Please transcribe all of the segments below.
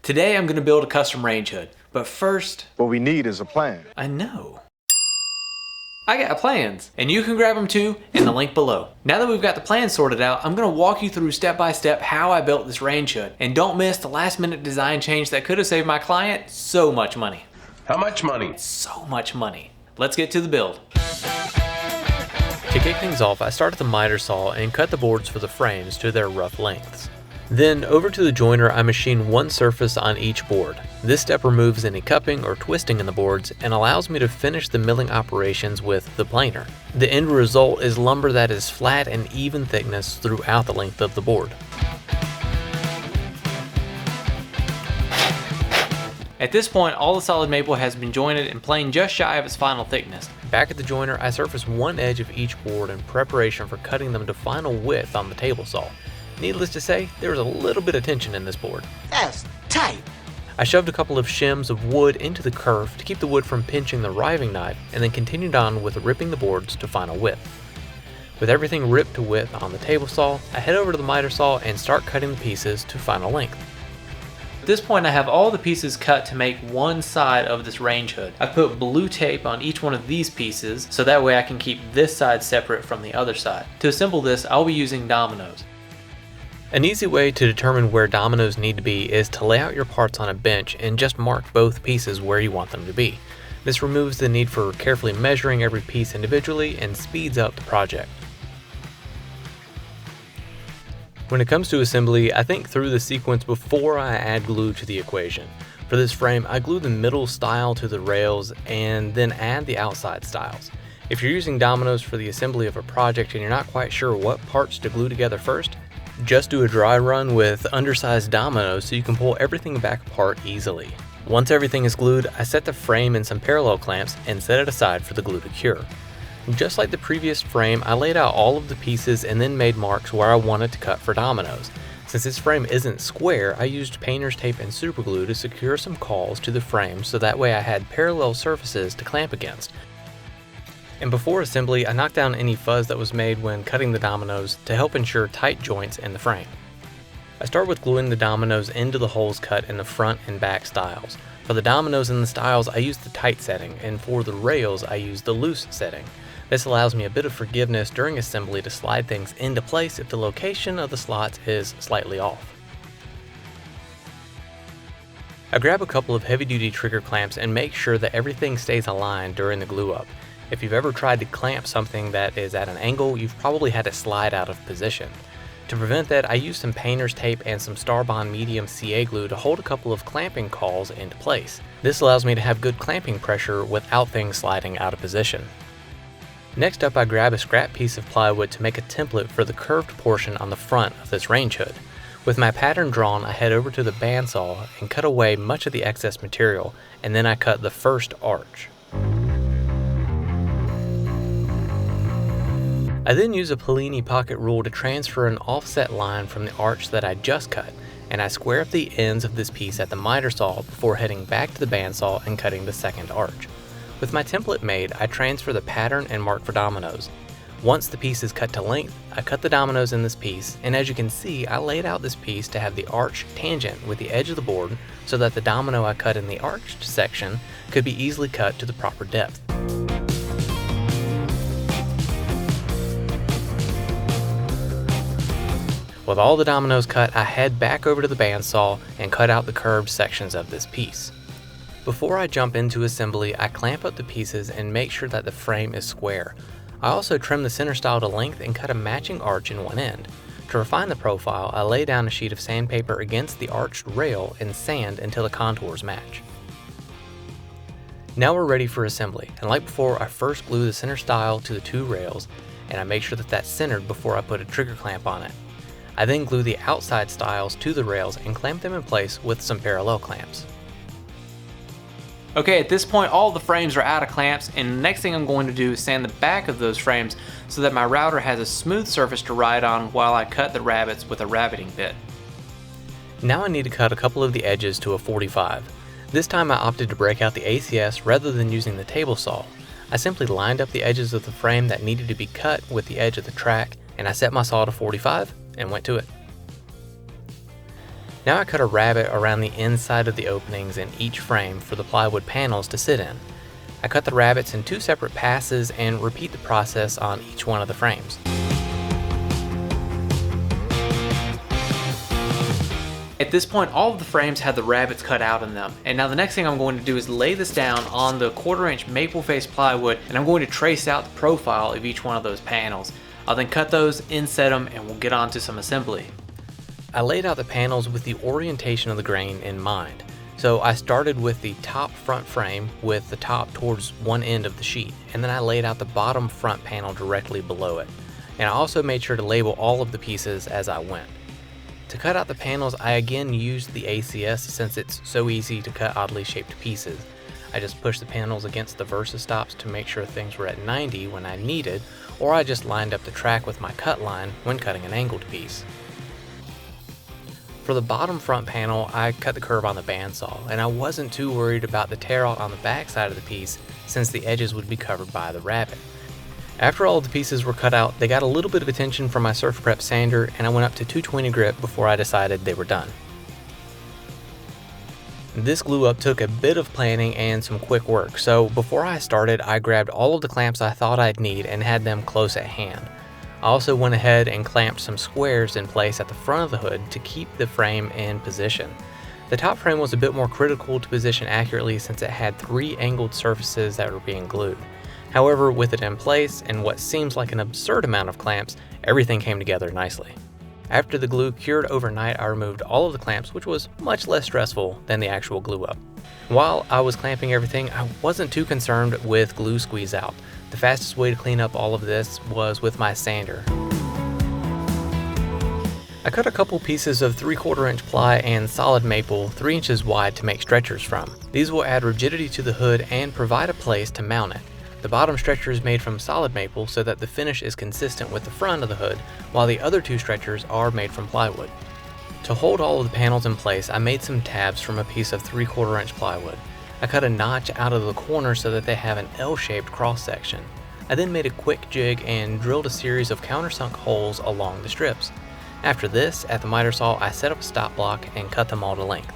Today I'm going to build a custom range hood, but first... What we need is a plan. I know. I got plans, and you can grab them too in the link below. Now that we've got the plans sorted out, I'm going to walk you through step by step how I built this range hood. And don't miss the last minute design change that could have saved my client so much money. How much money? So much money. Let's get to the build. To kick things off, I start at the miter saw and cut the boards for the frames to their rough lengths. Then over to the joiner, I machine one surface on each board. This step removes any cupping or twisting in the boards and allows me to finish the milling operations with the planer. The end result is lumber that is flat and even thickness throughout the length of the board. At this point, all the solid maple has been jointed and planed just shy of its final thickness. Back at the joiner, I surface one edge of each board in preparation for cutting them to final width on the table saw. Needless to say, there was a little bit of tension in this board. That's tight. I shoved a couple of shims of wood into the kerf to keep the wood from pinching the riving knife, and then continued on with ripping the boards to final width. With everything ripped to width on the table saw, I head over to the miter saw and start cutting the pieces to final length. At this point, I have all the pieces cut to make one side of this range hood. I put blue tape on each one of these pieces so that way I can keep this side separate from the other side. To assemble this, I'll be using dominoes. An easy way to determine where dominoes need to be is to lay out your parts on a bench and just mark both pieces where you want them to be. This removes the need for carefully measuring every piece individually and speeds up the project. When it comes to assembly, I think through the sequence before I add glue to the equation. For this frame, I glue the middle style to the rails and then add the outside stiles. If you're using dominoes for the assembly of a project and you're not quite sure what parts to glue together first, just do a dry run with undersized dominoes so you can pull everything back apart easily. Once everything is glued, I set the frame in some parallel clamps and set it aside for the glue to cure. Just like the previous frame, I laid out all of the pieces and then made marks where I wanted to cut for dominoes. Since this frame isn't square, I used painter's tape and super glue to secure some cawls to the frame so that way I had parallel surfaces to clamp against. And before assembly, I knocked down any fuzz that was made when cutting the dominoes to help ensure tight joints in the frame. I start with gluing the dominoes into the holes cut in the front and back stiles. For the dominoes and the stiles, I use the tight setting, and for the rails, I use the loose setting. This allows me a bit of forgiveness during assembly to slide things into place if the location of the slots is slightly off. I grab a couple of heavy-duty trigger clamps and make sure that everything stays aligned during the glue up. If you've ever tried to clamp something that is at an angle, you've probably had to slide out of position. To prevent that, I use some painter's tape and some Starbond medium CA glue to hold a couple of clamping cawls into place. This allows me to have good clamping pressure without things sliding out of position. Next up, I grab a scrap piece of plywood to make a template for the curved portion on the front of this range hood. With my pattern drawn, I head over to the bandsaw and cut away much of the excess material, and then I cut the first arch. I then use a Polini pocket rule to transfer an offset line from the arch that I just cut, and I square up the ends of this piece at the miter saw before heading back to the bandsaw and cutting the second arch. With my template made, I transfer the pattern and mark for dominoes. Once the piece is cut to length, I cut the dominoes in this piece, and as you can see, I laid out this piece to have the arch tangent with the edge of the board so that the domino I cut in the arched section could be easily cut to the proper depth. With all the dominoes cut, I head back over to the bandsaw and cut out the curved sections of this piece. Before I jump into assembly, I clamp up the pieces and make sure that the frame is square. I also trim the center stile to length and cut a matching arch in one end. To refine the profile, I lay down a sheet of sandpaper against the arched rail and sand until the contours match. Now we're ready for assembly, and like before, I first glue the center stile to the two rails, and I make sure that that's centered before I put a trigger clamp on it. I then glue the outside stiles to the rails and clamp them in place with some parallel clamps. Okay, at this point all the frames are out of clamps, and the next thing I'm going to do is sand the back of those frames so that my router has a smooth surface to ride on while I cut the rabbets with a rabbeting bit. Now I need to cut a couple of the edges to a 45. This time I opted to break out the ACS rather than using the table saw. I simply lined up the edges of the frame that needed to be cut with the edge of the track, and I set my saw to 45 and went to it. Now I cut a rabbet around the inside of the openings in each frame for the plywood panels to sit in. I cut the rabbets in 2 separate passes and repeat the process on each one of the frames. At this point, all of the frames had the rabbets cut out in them. And now the next thing I'm going to do is lay this down on the 1/4-inch maple face plywood, and I'm going to trace out the profile of each one of those panels. I'll then cut those, inset them, and we'll get on to some assembly. I laid out the panels with the orientation of the grain in mind. So I started with the top front frame with the top towards one end of the sheet, and then I laid out the bottom front panel directly below it. And I also made sure to label all of the pieces as I went. To cut out the panels, I again used the ACS since it's so easy to cut oddly shaped pieces. I just pushed the panels against the versa stops to make sure things were at 90 when I needed, or I just lined up the track with my cut line when cutting an angled piece. For the bottom front panel, I cut the curve on the bandsaw, and I wasn't too worried about the tear out on the back side of the piece since the edges would be covered by the rabbet. After all of the pieces were cut out, they got a little bit of attention from my Surf Prep sander, and I went up to 220 grit before I decided they were done. This glue up took a bit of planning and some quick work, so before I started, I grabbed all of the clamps I thought I'd need and had them close at hand. I also went ahead and clamped some squares in place at the front of the hood to keep the frame in position. The top frame was a bit more critical to position accurately since it had 3 angled surfaces that were being glued. However, with it in place and what seems like an absurd amount of clamps, everything came together nicely. After the glue cured overnight, I removed all of the clamps, which was much less stressful than the actual glue up. While I was clamping everything, I wasn't too concerned with glue squeeze out. The fastest way to clean up all of this was with my sander. I cut a couple pieces of 3/4-inch ply and solid maple 3 inches wide to make stretchers from. These will add rigidity to the hood and provide a place to mount it. The bottom stretcher is made from solid maple so that the finish is consistent with the front of the hood, while the other 2 stretchers are made from plywood. To hold all of the panels in place, I made some tabs from a piece of 3/4-inch plywood. I cut a notch out of the corner so that they have an L-shaped cross section. I then made a quick jig and drilled a series of countersunk holes along the strips. After this, at the miter saw, I set up a stop block and cut them all to length.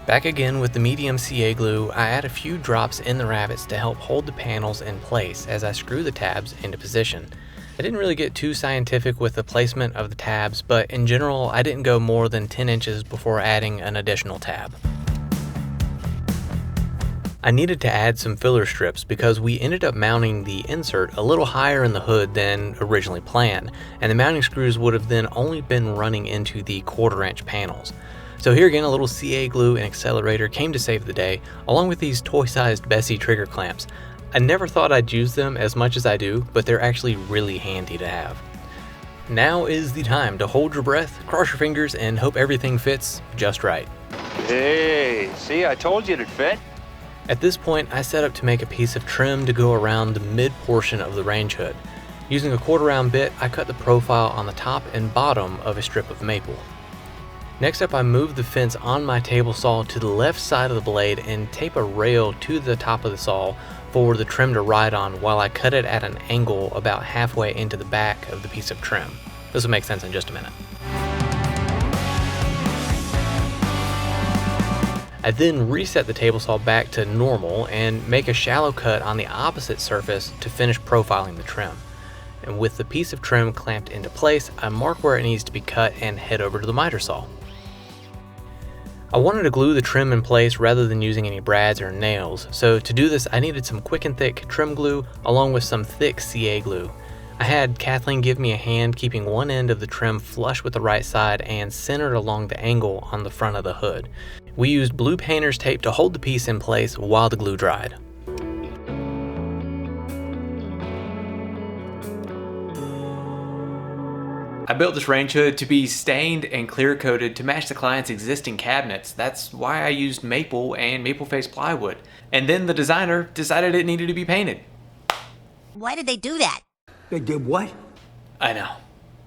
Back again with the medium CA glue, I add a few drops in the rabbets to help hold the panels in place as I screw the tabs into position. I didn't really get too scientific with the placement of the tabs, but in general, I didn't go more than 10 inches before adding an additional tab. I needed to add some filler strips because we ended up mounting the insert a little higher in the hood than originally planned, and the mounting screws would have then only been running into the 1/4-inch panels. So here again, a little CA glue and accelerator came to save the day, along with these toy-sized Bessie trigger clamps. I never thought I'd use them as much as I do, but they're actually really handy to have. Now is the time to hold your breath, cross your fingers, and hope everything fits just right. Hey, see, I told you it'd fit. At this point, I set up to make a piece of trim to go around the mid portion of the range hood. Using a 1/4 round bit, I cut the profile on the top and bottom of a strip of maple. Next up, I moved the fence on my table saw to the left side of the blade and tape a rail to the top of the saw for the trim to ride on while I cut it at an angle about halfway into the back of the piece of trim. This will make sense in just a minute. I then reset the table saw back to normal and make a shallow cut on the opposite surface to finish profiling the trim. And with the piece of trim clamped into place, I mark where it needs to be cut and head over to the miter saw. I wanted to glue the trim in place rather than using any brads or nails, so to do this I needed some quick and thick trim glue along with some thick CA glue. I had Kathleen give me a hand keeping one end of the trim flush with the right side and centered along the angle on the front of the hood. We used blue painter's tape to hold the piece in place while the glue dried. I built this range hood to be stained and clear coated to match the client's existing cabinets. That's why I used maple and maple face plywood. And then the designer decided it needed to be painted. Why did they do that? They did what? I know.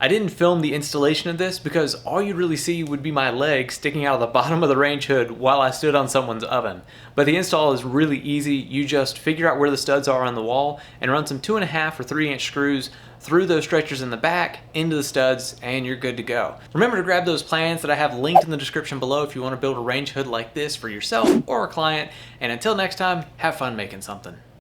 I didn't film the installation of this because all you'd really see would be my leg sticking out of the bottom of the range hood while I stood on someone's oven. But the install is really easy. You just figure out where the studs are on the wall and run some 2.5 or 3-inch screws through those stretchers in the back into the studs, and you're good to go. Remember to grab those plans that I have linked in the description below if you want to build a range hood like this for yourself or a client. And until next time, have fun making something.